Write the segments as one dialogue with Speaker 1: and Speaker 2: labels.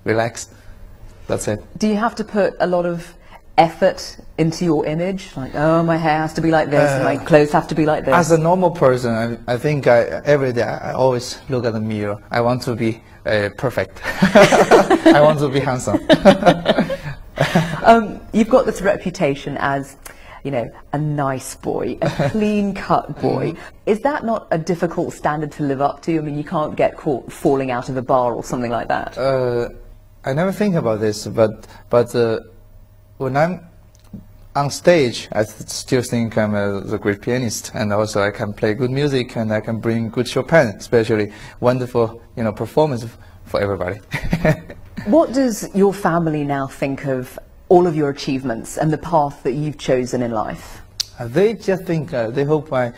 Speaker 1: relax. That's it.
Speaker 2: Do you have to put a lot of effort into your image? Like, oh, my hair has to be like this, and my clothes have to be like this.
Speaker 1: As a normal person, I think every day I always look at the mirror. I want to be perfect. I want to be handsome.
Speaker 2: You've got this reputation as, you know, a nice boy, a clean-cut boy. Is that not a difficult standard to live up to? I mean, you can't get caught falling out of a bar or something like that.
Speaker 1: I never think about this, but when I'm on stage, I still think I'm a great pianist, and also I can play good music, and I can bring good Chopin, especially wonderful, you know, performance for everybody.
Speaker 2: What does your family now think of all of your achievements and the path that you've chosen in life?
Speaker 1: They just think, they hope I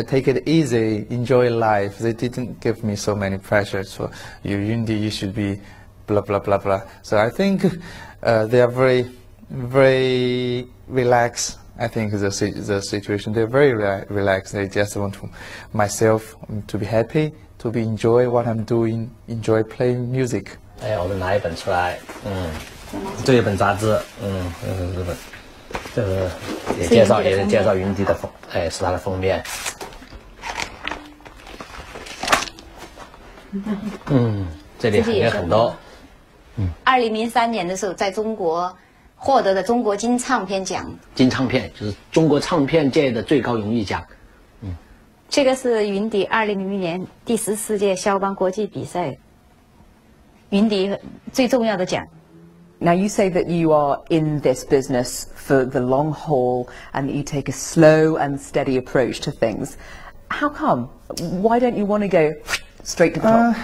Speaker 1: take it easy, enjoy life. They didn't give me so many pressures. So, Yundi, you should be blah, blah, blah, blah. So I think they are very, very relaxed. I think the situation, they're very relaxed. They just want myself to be happy, to be enjoy what I'm doing, enjoy playing music.
Speaker 3: 哎，我们拿一本出来，这一本杂志，日本，这个也介绍云迪的封，是它的封面。这里还有很多。
Speaker 4: 2003年的时候，在中国获得的中国金唱片奖。
Speaker 3: 金唱片就是中国唱片界的最高荣誉奖。
Speaker 4: 这个是云迪2000年第14届肖邦国际比赛。 云迪最重要的奖。
Speaker 2: Now you say that you are in this business for the long haul and that you take a slow and steady approach to things. How come? Why don't you want to go straight to the top?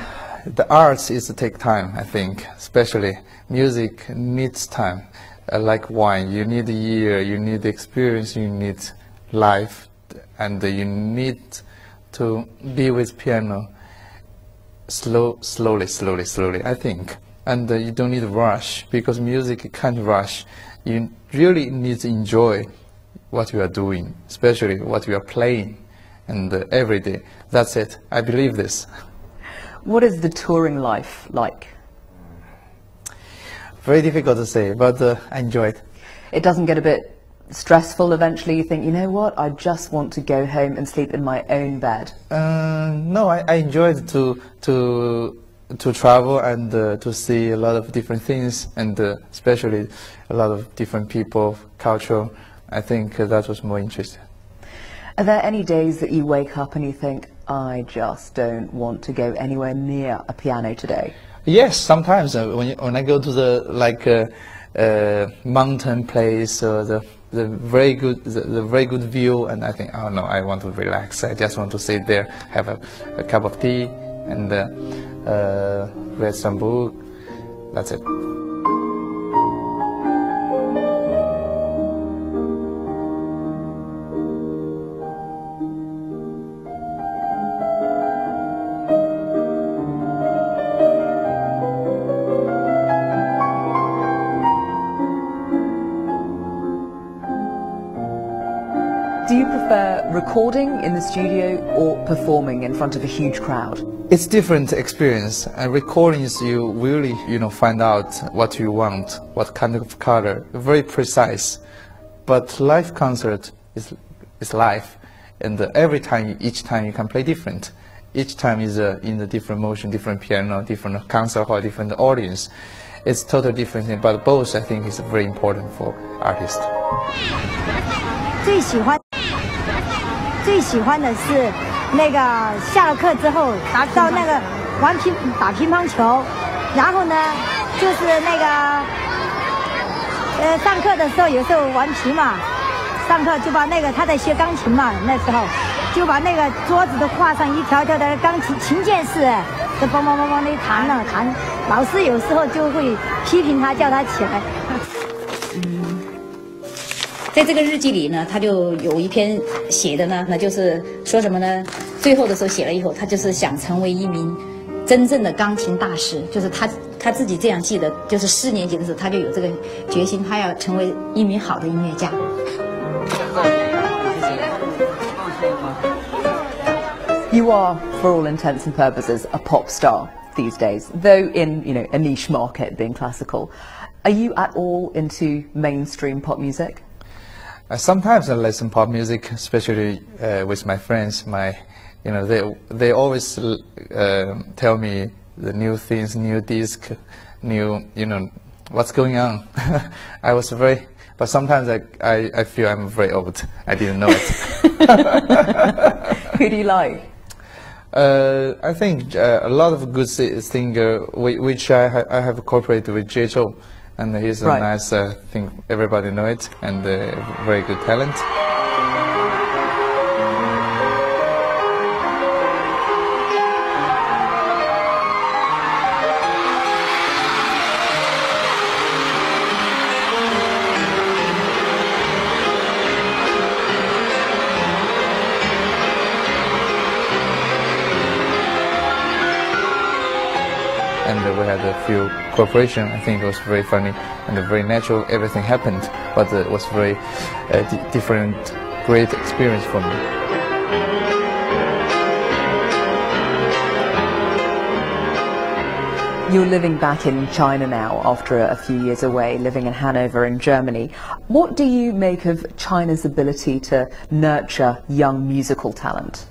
Speaker 1: The arts is to take time, I think. Especially music needs time. Like wine, you need a year, you need experience, you need life, and you need to be with piano. Slowly, I think. And you don't need to rush, because music can't rush. You really need to enjoy what you are doing, especially what you are playing, and every day. That's it. I believe this.
Speaker 2: What is the touring life like?
Speaker 1: Very difficult to say, but I enjoy it.
Speaker 2: It doesn't get a bit stressful eventually? You think, you know what, I just want to go home and sleep in my own bed?
Speaker 1: No, I enjoyed to travel and to see a lot of different things, and especially a lot of different people, culture. I think that was more interesting.
Speaker 2: Are there any days that you wake up and you think, I just don't want to go anywhere near a piano today?
Speaker 1: Yes, sometimes when I go to the mountain place or the very good view, and I think, oh no, I want to relax. I just want to sit there, have a cup of tea, and read some book. That's it.
Speaker 2: Do you prefer recording in the studio or performing in front of a huge crowd?
Speaker 1: It's different experience. Recording is you really, find out what you want, what kind of color, very precise. But live concert is live, and each time you can play different. Each time is in a different motion, different piano, different concert hall, different audience. It's totally different thing, but both I think is very important for artists.
Speaker 5: 最喜欢的是那个下了课之后到那个打乒乓球，然后呢就是那个上课的时候有时候顽皮嘛，上课就把那个他在学钢琴嘛，那时候就把那个桌子都画上一条条的钢琴琴键式，就梆梆梆梆的弹了弹，老师有时候就会批评他，叫他起来。
Speaker 4: 在这个日记里呢，他就有一篇写的呢，那就是说什么呢？最后的时候写了以后，他就是想成为一名真正的钢琴大师，就是他自己这样记得，就是4年级的时候他就有这个决心，他要成为一名好的音乐家。
Speaker 2: You are, for all intents and purposes, a pop star. these days, though in a niche market being classical. Are you at all into mainstream pop music?
Speaker 1: Sometimes I listen pop music, especially with my friends. They always tell me the new things, new disc, new what's going on. But sometimes I feel I'm very old. I didn't know it.
Speaker 2: Who do you like?
Speaker 1: I think a lot of good singer, which I have cooperated with J.Cho, and he's a nice, I think everybody know it, and very good talent. And we had a few cooperation. I think it was very funny and very natural. Everything happened, but it was very different, great experience for me.
Speaker 2: You're living back in China now after a few years away, living in Hanover in Germany. What do you make of China's ability to nurture young musical talent?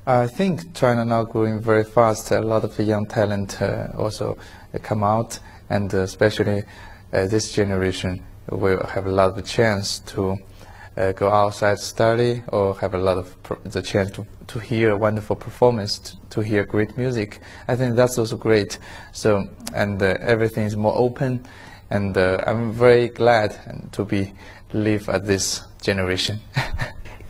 Speaker 1: I think China now growing very fast. A lot of young talent also come out, and especially this generation will have a lot of chance to go outside study, or have a lot of the chance to hear wonderful performance, to hear great music. I think that's also great. So, and everything is more open, and I'm very glad to live at this generation.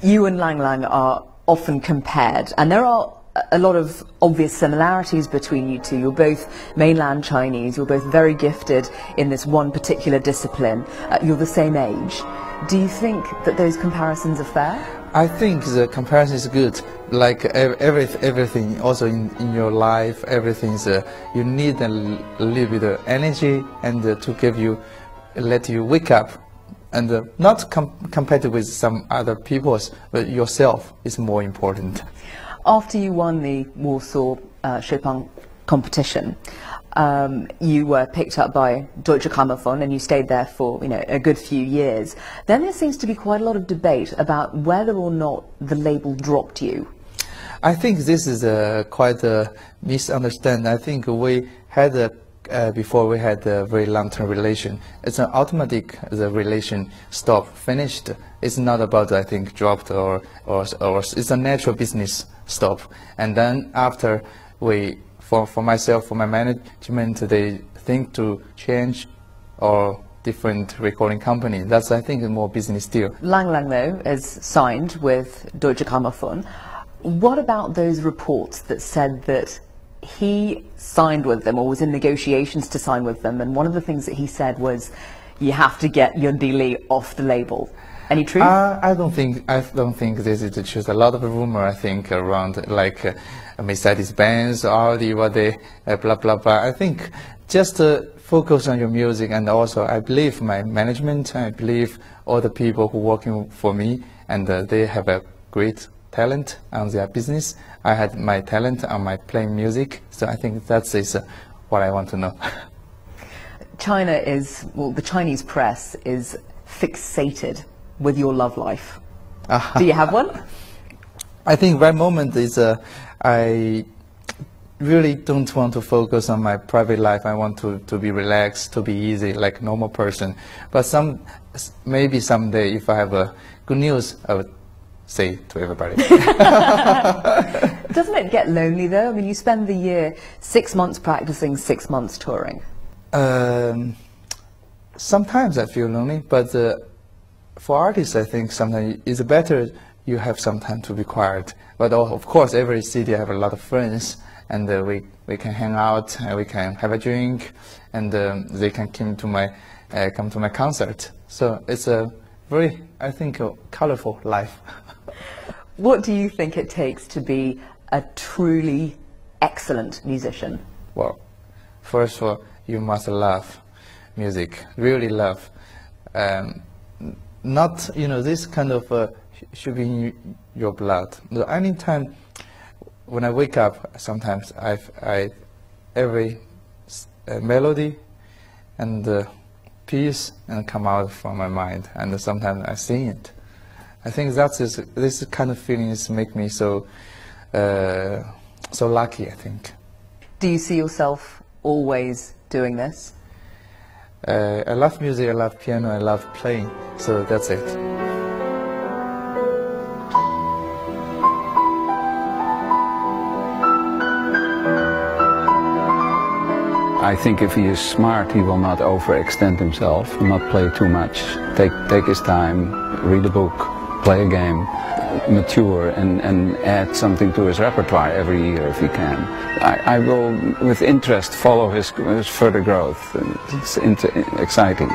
Speaker 2: You and Lang Lang are often compared, and there are a lot of obvious similarities between you two. You're both mainland Chinese, you're both very gifted in this one particular discipline, you're the same age. Do you think that those comparisons are fair?
Speaker 1: I think the comparison is good. Like everything, also in your life, everything's you need a little bit of energy and to let you wake up. And not compared with some other peoples, but yourself is more important.
Speaker 2: After you won the Warsaw Chopin competition, you were picked up by Deutsche Grammophon and you stayed there for a good few years. Then there seems to be quite a lot of debate about whether or not the label dropped you.
Speaker 1: I think this is quite a misunderstanding. I think we had before we had a very long-term relation. It's an automatic, the relation stopped, finished. It's not about, I think, dropped or it's a natural business stop. And then after for myself, for my management, they think to change or different recording company. That's, I think, a more business deal.
Speaker 2: Lang Lang, though, is signed with Deutsche Grammophon. What about those reports that said that he signed with them or was in negotiations to sign with them, and one of the things that he said was, you have to get Yundi off the label? Any truth? I don't think this is the truth. A lot of rumor, I think, around like Mercedes-Benz, Audi, what they blah blah blah. I think just focus on your music, and also I believe my management, I believe all the people who working for me, and they have a great talent on their business. I had my talent on my playing music, so I think that is what I want to know. China is, well, the Chinese press is fixated with your love life. Do you have one? I think right moment is I really don't want to focus on my private life. I want to be relaxed, to be easy, like a normal person. But maybe someday, if I have good news, I would say to everybody. Doesn't it get lonely though? I mean, you spend the year 6 months practicing, 6 months touring. Sometimes I feel lonely, but for artists, I think sometimes it's better you have some time to be quiet. But of course, every city have a lot of friends, and we can hang out, and we can have a drink, and they can come to my concert. So it's a very, I think, colorful life. What do you think it takes to be a truly excellent musician? Well, first of all, you must love music, really love. Not, this kind of should be in your blood. Anytime when I wake up, sometimes I
Speaker 1: every melody and piece and come out from my mind, and sometimes I sing it. I think this kind of feelings make me so so lucky, I think.
Speaker 2: Do you see yourself always doing this?
Speaker 1: I love music, I love piano, I love playing, so that's it.
Speaker 6: I think if he is smart, he will not overextend himself, not play too much. Take his time, read a book, play a game, mature and add something to his repertoire every year if he can. I will, with interest, follow his further growth. It's exciting.